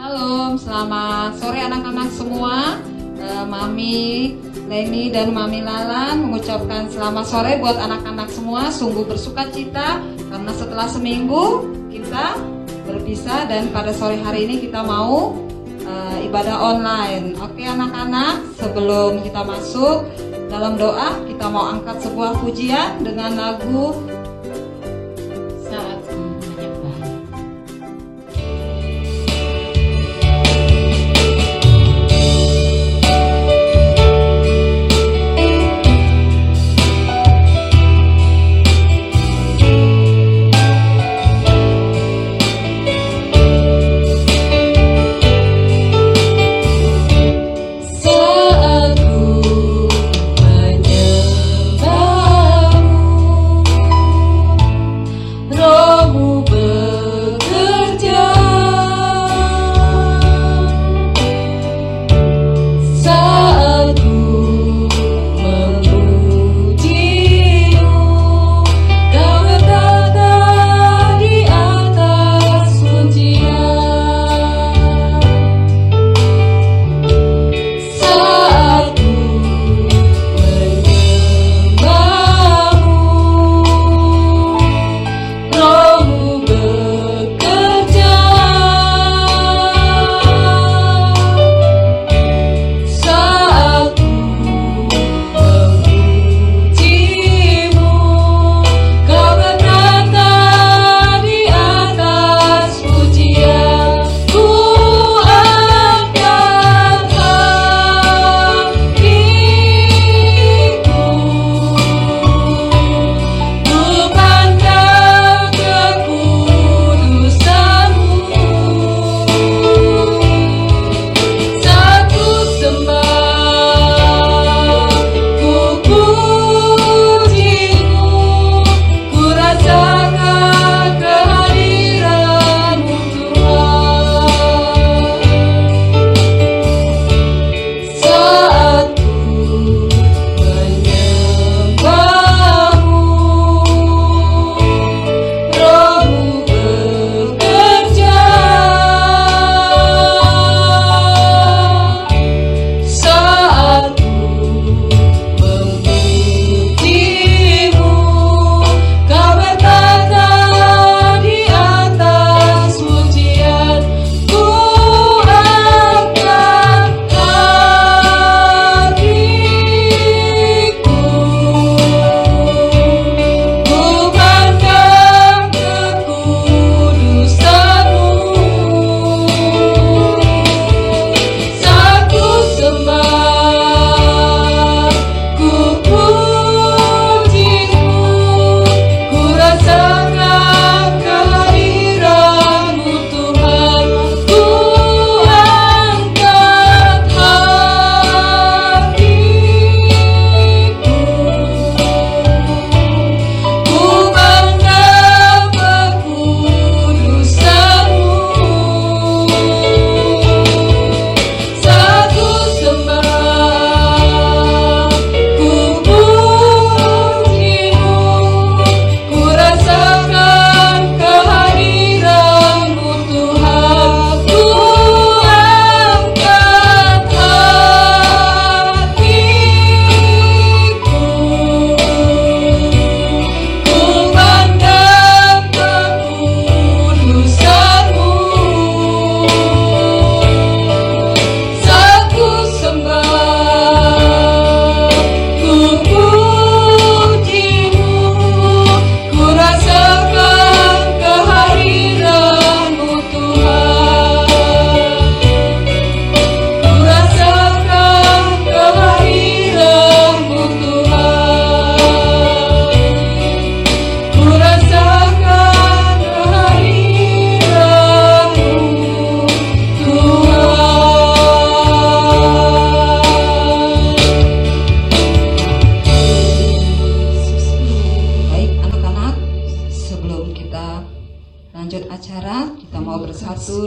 Halo, selamat sore anak-anak semua. Mami Leni dan Mami Lalan mengucapkan selamat sore buat anak-anak semua. Sungguh bersuka cita karena setelah seminggu kita berpisah dan pada sore hari ini kita mau ibadah online. Oke anak-anak, sebelum kita masuk dalam doa, kita mau angkat sebuah pujian dengan lagu Saat Ku Menyembah.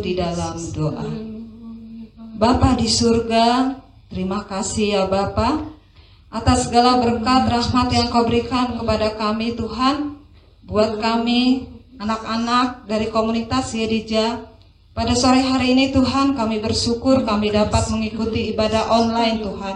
di dalam doa. Bapa di surga, terima kasih ya Bapa atas segala berkat rahmat yang Kau berikan kepada kami Tuhan. Buat kami anak-anak dari komunitas Yedija. Pada sore hari ini Tuhan, kami bersyukur kami dapat mengikuti ibadah online Tuhan.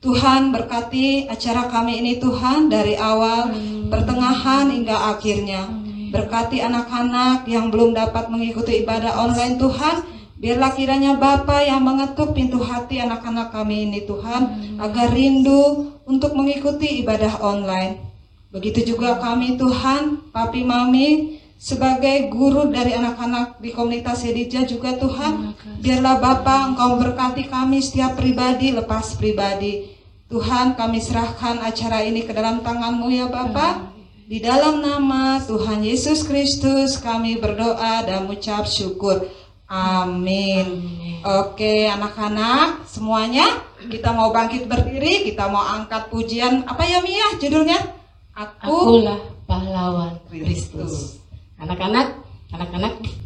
Tuhan berkati acara kami ini Tuhan, dari awal, pertengahan hingga akhirnya. Berkati anak-anak yang belum dapat mengikuti ibadah online Tuhan. Biarlah kiranya Bapa yang mengetuk pintu hati anak-anak kami ini Tuhan, agar rindu untuk mengikuti ibadah online. Begitu juga kami Tuhan, Papi Mami, sebagai guru dari anak-anak di komunitas Yedija juga Tuhan. Biarlah Bapa Engkau berkati kami setiap pribadi lepas pribadi. Tuhan, kami serahkan acara ini ke dalam tangan-Mu ya Bapa. Di dalam nama Tuhan Yesus Kristus kami berdoa dan mengucap syukur. Amin. Oke anak-anak semuanya, kita mau bangkit berdiri, kita mau angkat pujian. Apa ya Mia judulnya? Akulah pahlawan Kristus. Anak-anak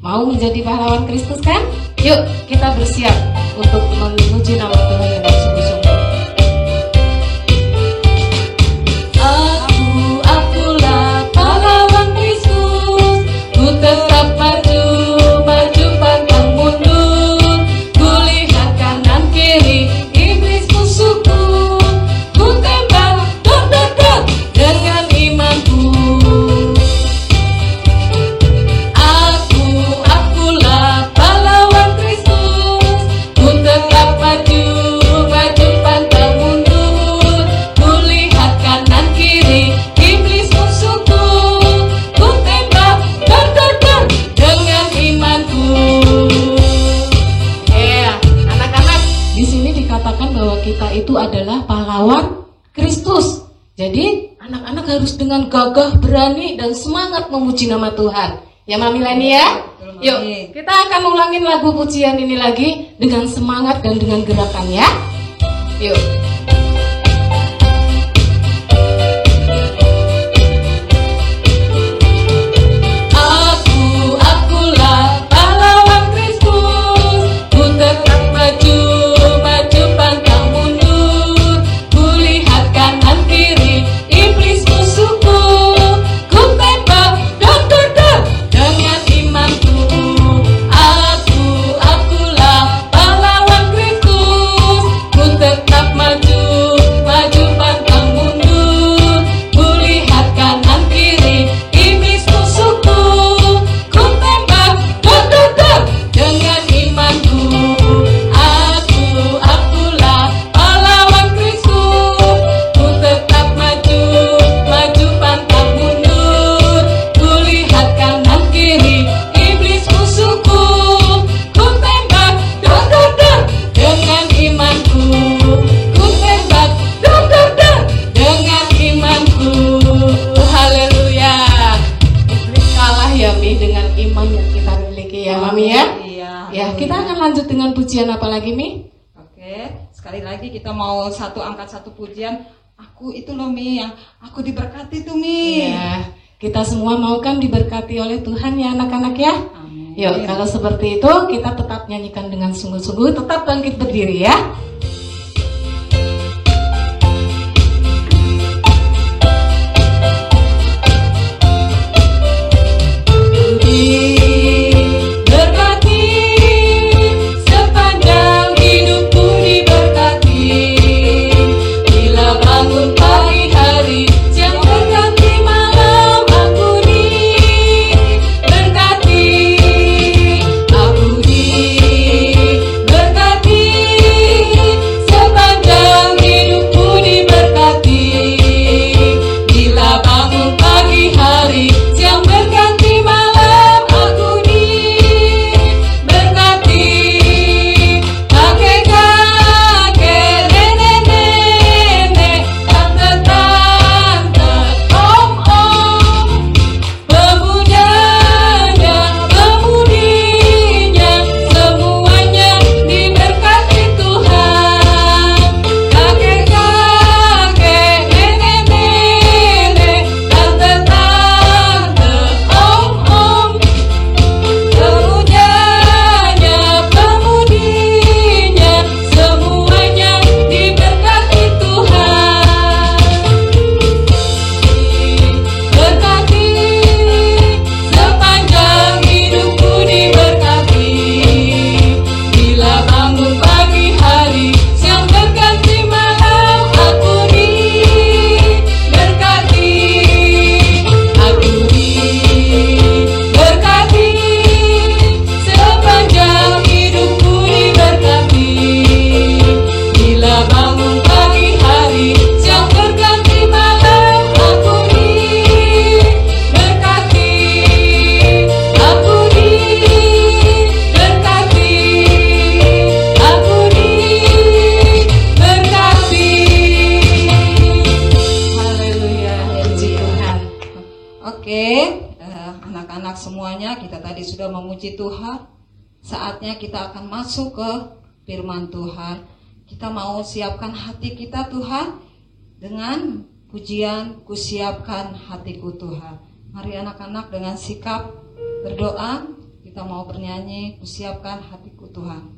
mau menjadi pahlawan Kristus kan? Yuk kita bersiap untuk memuji nama Tuhan dengan sungguh-sungguh. Akulah pahlawan Kristus, ku tetap maju pantang mundur, ku lihat kanan kiri iblis musuhku, ku tembak dor dengan imanku. Akulah pahlawan Kristus, ku tetap maju pantang mundur, ku lihat kanan kiri iblis musuhku, ku tembak dor dengan imanku. Anak-anak, di sini dikatakan bahwa kita itu adalah pahlawan Kristus. Jadi anak-anak harus dengan gagah, berani, dan semangat memuji nama Tuhan. Ya Mami Leni ya? Yuk, kita akan ulangin lagu pujian ini lagi dengan semangat dan dengan gerakan ya. Yuk. Akulah pahlawan Kristus, ku tetap maju pantang mundur, ku lihat kanan kiri iblis musuhku, ku tembak dor dengan imanku. Akulah pahlawan Kristus, ku tetap maju pantang mundur, ku lihat kanan kiri iblis musuhku, ku tembak dor dengan imanku. Akulah pahlawan Kristus, ku tetap maju pantang mundur, ku lihat kanan kiri iblis musuhku, ku tembak dor dengan imanku, ku tembak dor dengan imanku. Haleluya. Iblis kalah ya Mi dengan iman yang kita miliki ya Mami ya. Iya. Ya, kita akan lanjut dengan pujian apa lagi Mi? Oke, sekali lagi kita mau angkat satu pujian. Aku itu loh Mi, yang aku diberkati tuh Mi. Ya, kita semua mau kan diberkati oleh Tuhan ya anak-anak ya. Amin. Yuk, kalau seperti itu kita tetap nyanyikan dengan sungguh-sungguh, tetap bangkit berdiri ya. Berkati sepanjang hidupku diberkati, bila bangun pagi hari, siang berganti malam aku diberkati, aku diberkati. sudah memuji Tuhan, saatnya kita akan masuk ke firman Tuhan. Kita mau siapkan hati kita Tuhan dengan pujian, "Kusiapkan hatiku Tuhan." Mari anak-anak dengan sikap berdoa, kita mau bernyanyi, "Kusiapkan hatiku Tuhan."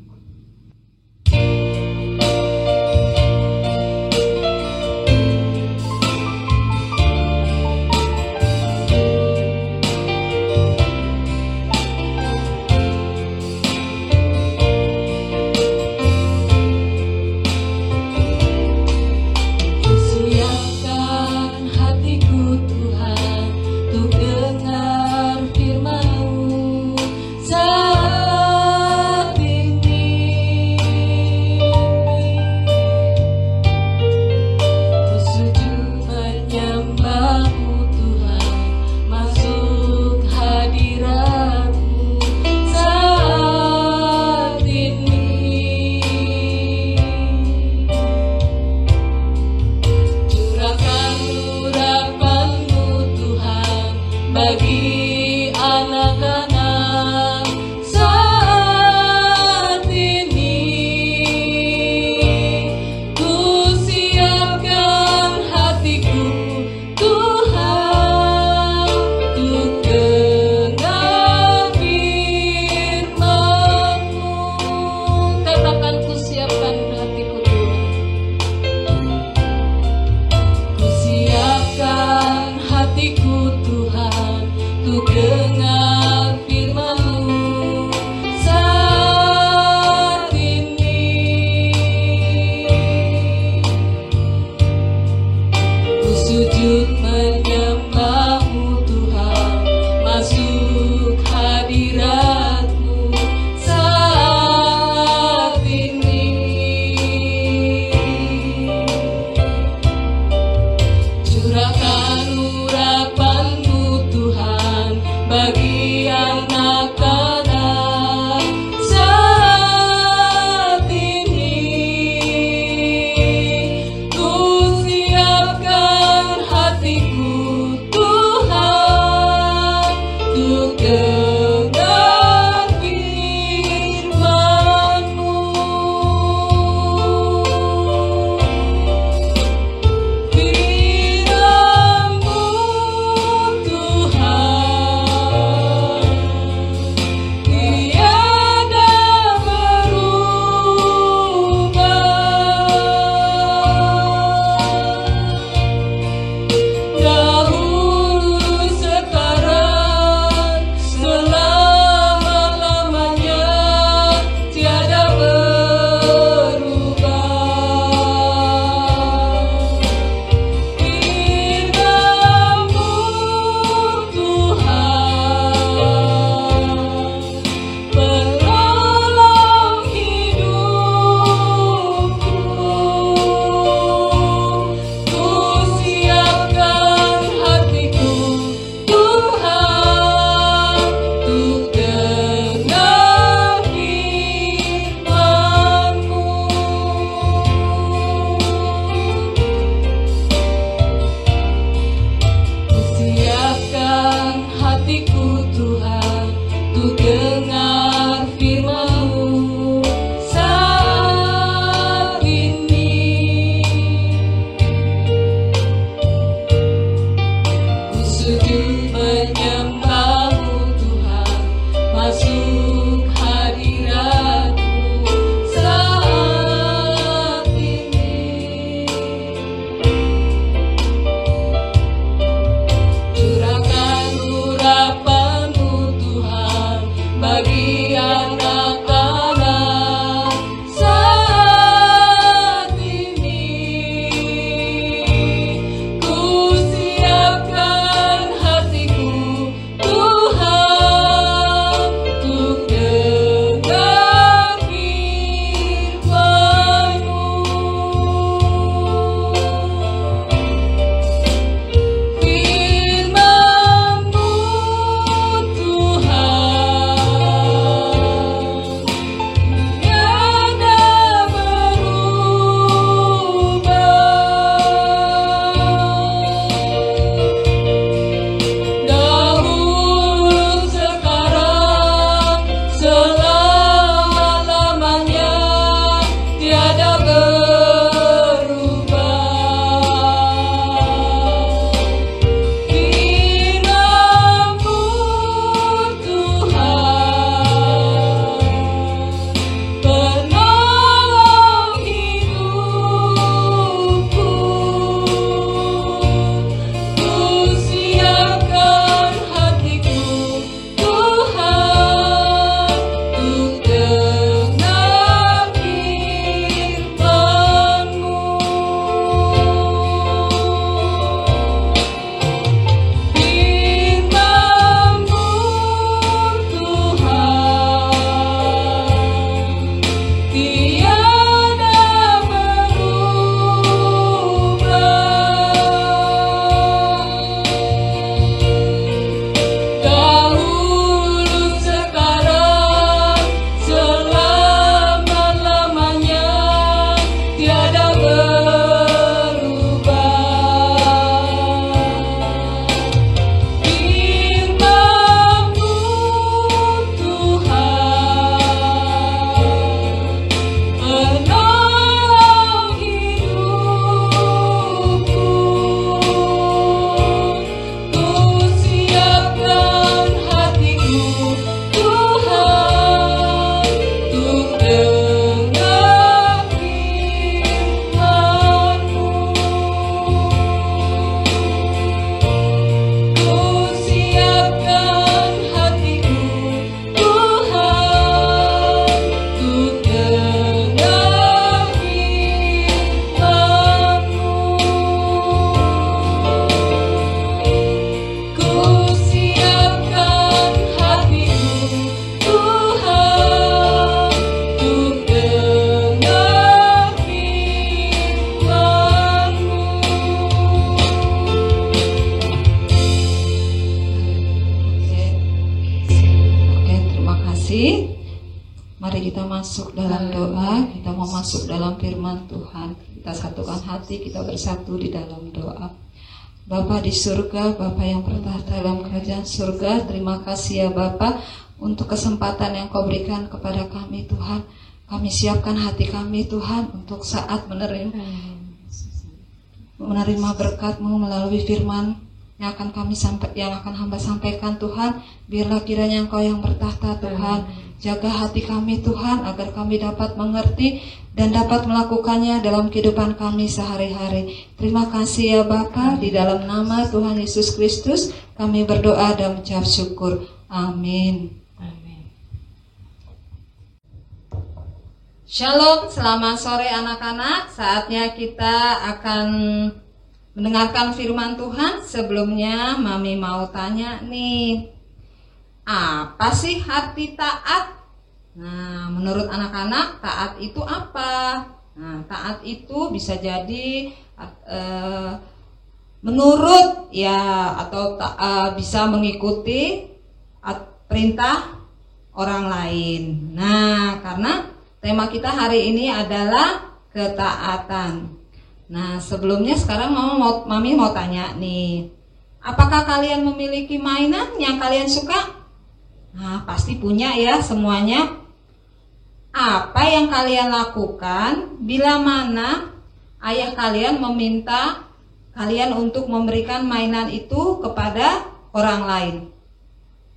kasih. Mari kita masuk dalam doa. Kita mau masuk dalam firman Tuhan. Kita satukan hati, kita bersatu di dalam doa. Bapa di surga, Bapa yang bertahta dalam kerajaan surga, terima kasih ya Bapa untuk kesempatan yang Kau berikan kepada kami Tuhan. Kami siapkan hati kami Tuhan untuk saat menerima berkat-Mu melalui firman yang akan hamba sampaikan Tuhan. Biarlah kiranya Engkau yang bertahta Tuhan. Jaga hati kami Tuhan agar kami dapat mengerti dan dapat melakukannya dalam kehidupan kami sehari-hari. Terima kasih ya Bapa, di dalam nama Tuhan Yesus Kristus kami berdoa dan mengucap syukur. Amin. Shalom, selamat sore anak-anak. Saatnya kita akan mendengarkan firman Tuhan. Sebelumnya Mami mau tanya nih, apa sih arti taat? Nah, menurut anak-anak taat itu apa? Nah, taat itu bisa jadi menurut ya, atau bisa mengikuti perintah orang lain. Nah, karena tema kita hari ini adalah ketaatan. Nah, sebelumnya sekarang Mami mau tanya nih, apakah kalian memiliki mainan yang kalian suka? Nah, pasti punya ya semuanya. Apa yang kalian lakukan bila mana ayah kalian meminta kalian untuk memberikan mainan itu kepada orang lain?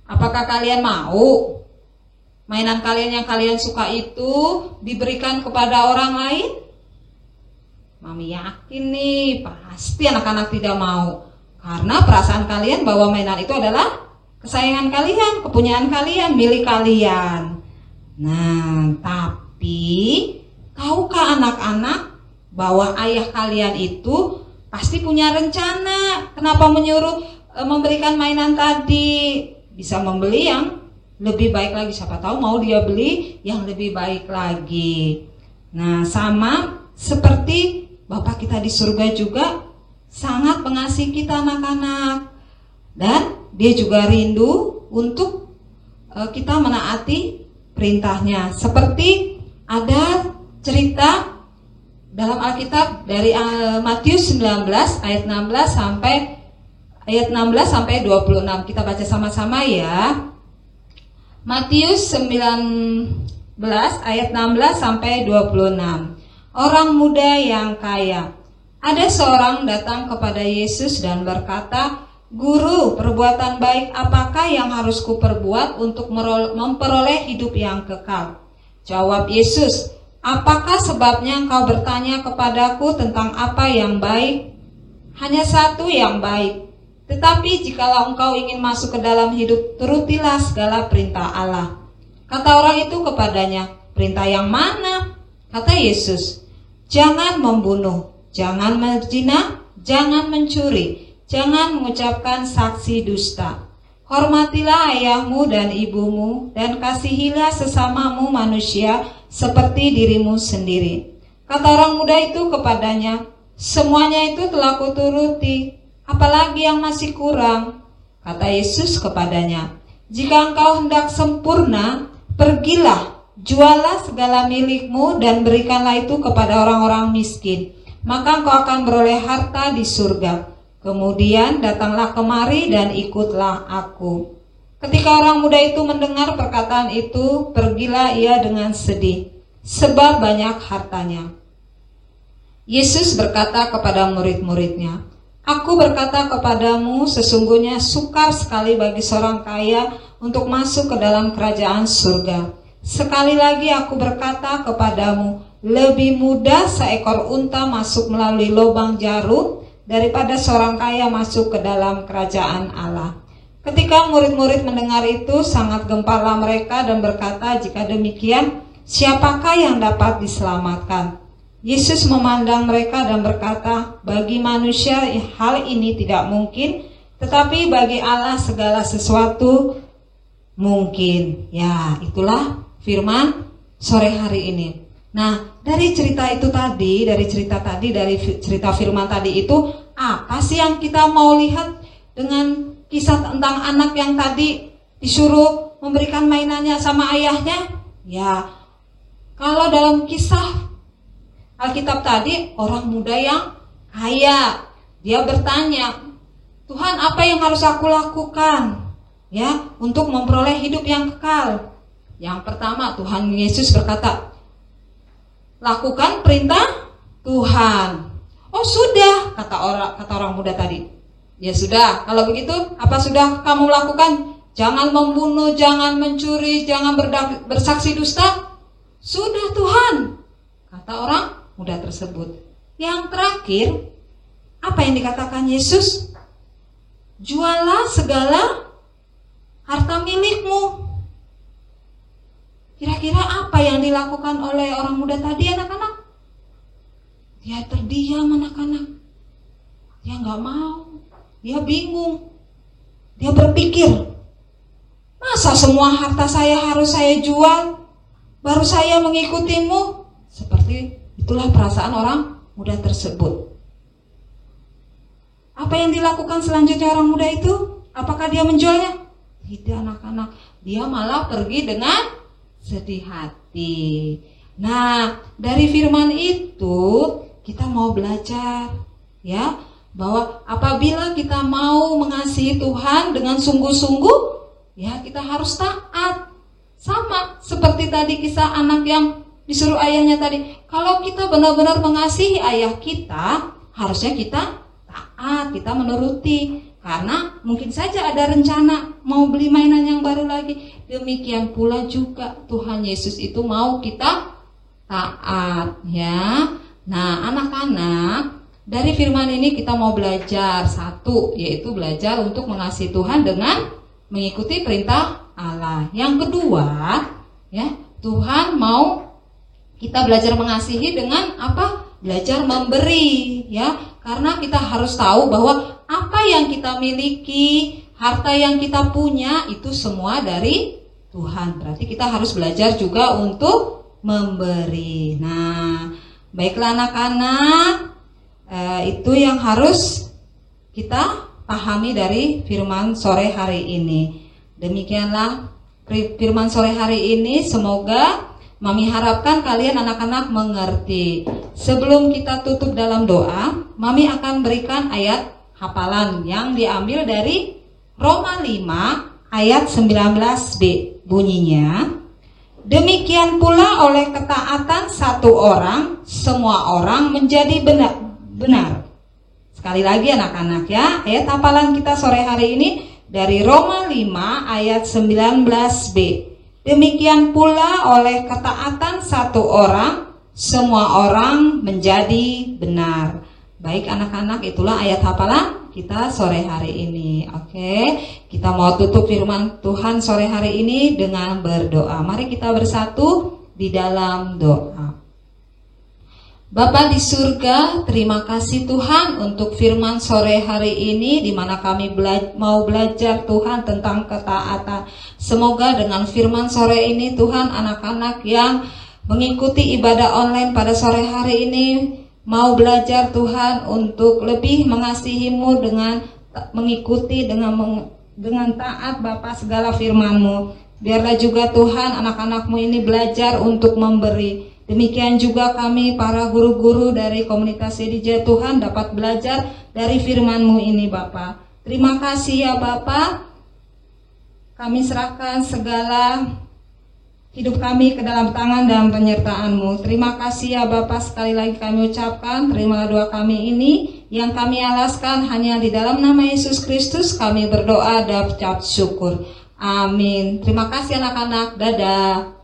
Apakah kalian mau mainan kalian yang kalian suka itu diberikan kepada orang lain? Mami yakin nih, pasti anak-anak tidak mau. Karena perasaan kalian bahwa mainan itu adalah kesayangan kalian, kepunyaan kalian, milik kalian. Nah, tapi tahukah anak-anak bahwa ayah kalian itu pasti punya rencana? Kenapa menyuruh memberikan mainan tadi? Bisa membeli yang lebih baik lagi. Siapa tahu mau dia beli yang lebih baik lagi. Nah, sama seperti Bapak kita di surga juga sangat mengasihi kita anak-anak. Dan Dia juga rindu untuk kita menaati perintahnya. Seperti ada cerita dalam Alkitab dari Matius 19 ayat 16 sampai 26. Kita baca sama-sama ya. Matius 19 ayat 16 sampai 26. Orang muda yang kaya. Ada seorang datang kepada Yesus dan berkata, Guru, perbuatan baik apakah yang harus kuperbuat untuk memperoleh hidup yang kekal? Jawab Yesus, apakah sebabnya engkau bertanya kepadaku tentang apa yang baik? Hanya satu yang baik. Tetapi jikalau engkau ingin masuk ke dalam hidup, turutilah segala perintah Allah. Kata orang itu kepadanya, perintah yang mana? Kata Yesus, jangan membunuh, jangan berzina, jangan mencuri, jangan mengucapkan saksi dusta. Hormatilah ayahmu dan ibumu, dan kasihilah sesamamu manusia seperti dirimu sendiri. Kata orang muda itu kepadanya, semuanya itu telah kuturuti, apalagi yang masih kurang? Kata Yesus kepadanya, jika engkau hendak sempurna, pergilah, jualah segala milikmu dan berikanlah itu kepada orang-orang miskin. Maka engkau akan beroleh harta di surga. Kemudian datanglah kemari dan ikutlah aku. Ketika orang muda itu mendengar perkataan itu, pergilah ia dengan sedih, sebab banyak hartanya. Yesus berkata kepada murid-muridnya, Aku berkata kepadamu, sesungguhnya sukar sekali bagi seorang kaya untuk masuk ke dalam kerajaan surga. Sekali lagi aku berkata kepadamu, lebih mudah seekor unta masuk melalui lubang jarum daripada seorang kaya masuk ke dalam kerajaan Allah. Ketika murid-murid mendengar itu, sangat gemparlah mereka dan berkata, jika demikian, siapakah yang dapat diselamatkan? Yesus memandang mereka dan berkata, bagi manusia hal ini tidak mungkin, tetapi bagi Allah segala sesuatu mungkin. Ya, itulah firman sore hari ini. Nah, dari cerita firman tadi itu, apa sih yang kita mau lihat dengan kisah tentang anak yang tadi disuruh memberikan mainannya sama ayahnya? Ya, kalau dalam kisah Alkitab tadi, orang muda yang kaya, dia bertanya, Tuhan, apa yang harus aku lakukan ya untuk memperoleh hidup yang kekal? Yang pertama, Tuhan Yesus berkata, lakukan perintah Tuhan. Oh sudah, kata orang muda tadi. Ya sudah, kalau begitu apa sudah kamu lakukan? Jangan membunuh, jangan mencuri, jangan bersaksi dusta. Sudah Tuhan, kata orang muda tersebut. Yang terakhir, apa yang dikatakan Yesus? Jualah segala harta milikmu. Kira-kira apa yang dilakukan oleh orang muda tadi, anak-anak? Dia terdiam, anak-anak. Dia nggak mau. Dia bingung. Dia berpikir, masa semua harta saya harus saya jual, baru saya mengikutimu? Seperti itulah perasaan orang muda tersebut. Apa yang dilakukan selanjutnya orang muda itu? Apakah dia menjualnya? Tidak, anak-anak. Dia malah pergi dengan sedih hati. Nah, dari firman itu kita mau belajar ya, bahwa apabila kita mau mengasihi Tuhan dengan sungguh-sungguh, ya kita harus taat. Sama seperti tadi kisah anak yang disuruh ayahnya tadi. Kalau kita benar-benar mengasihi ayah kita, harusnya kita taat, kita menuruti. Karena mungkin saja ada rencana mau beli mainan yang baru lagi. Demikian pula juga Tuhan Yesus itu mau kita taat ya. Nah, anak-anak, dari firman ini kita mau belajar satu, yaitu belajar untuk mengasihi Tuhan dengan mengikuti perintah Allah. Yang kedua, ya, Tuhan mau kita belajar mengasihi dengan apa? Belajar memberi, ya. Karena kita harus tahu bahwa apa yang kita miliki, harta yang kita punya itu semua dari Tuhan. Berarti kita harus belajar juga untuk memberi. Nah, baiklah anak-anak, itu yang harus kita pahami dari firman sore hari ini. Demikianlah firman sore hari ini. Semoga Mami harapkan kalian anak-anak mengerti. Sebelum kita tutup dalam doa, Mami akan berikan ayat hafalan yang diambil dari Roma 5 ayat 19b. Bunyinya, demikian pula oleh ketaatan satu orang, semua orang menjadi benar. Sekali lagi anak-anak ya, ayat hafalan kita sore hari ini dari Roma 5 ayat 19b. Demikian pula oleh ketaatan satu orang, semua orang menjadi benar. Baik anak-anak, itulah ayat hafalan kita sore hari ini. Oke, kita mau tutup firman Tuhan sore hari ini dengan berdoa. Mari kita bersatu di dalam doa. Bapa di surga, terima kasih Tuhan untuk firman sore hari ini di mana kami mau belajar Tuhan tentang ketaatan. Semoga dengan firman sore ini Tuhan, anak-anak yang mengikuti ibadah online pada sore hari ini mau belajar Tuhan untuk lebih mengasihi-Mu dengan mengikuti dengan taat Bapa segala firman-Mu. Biarlah juga Tuhan anak-anak-Mu ini belajar untuk memberi. Demikian juga kami para guru-guru dari komunitas CDJ Tuhan dapat belajar dari firman-Mu ini Bapa. Terima kasih ya Bapa. Kami serahkan segala hidup kami ke dalam tangan dan penyertaan-Mu. Terima kasih ya Bapa, sekali lagi kami ucapkan, terimalah doa kami ini yang kami alaskan hanya di dalam nama Yesus Kristus. Kami berdoa dan ucap syukur. Amin. Terima kasih anak-anak. Dadah.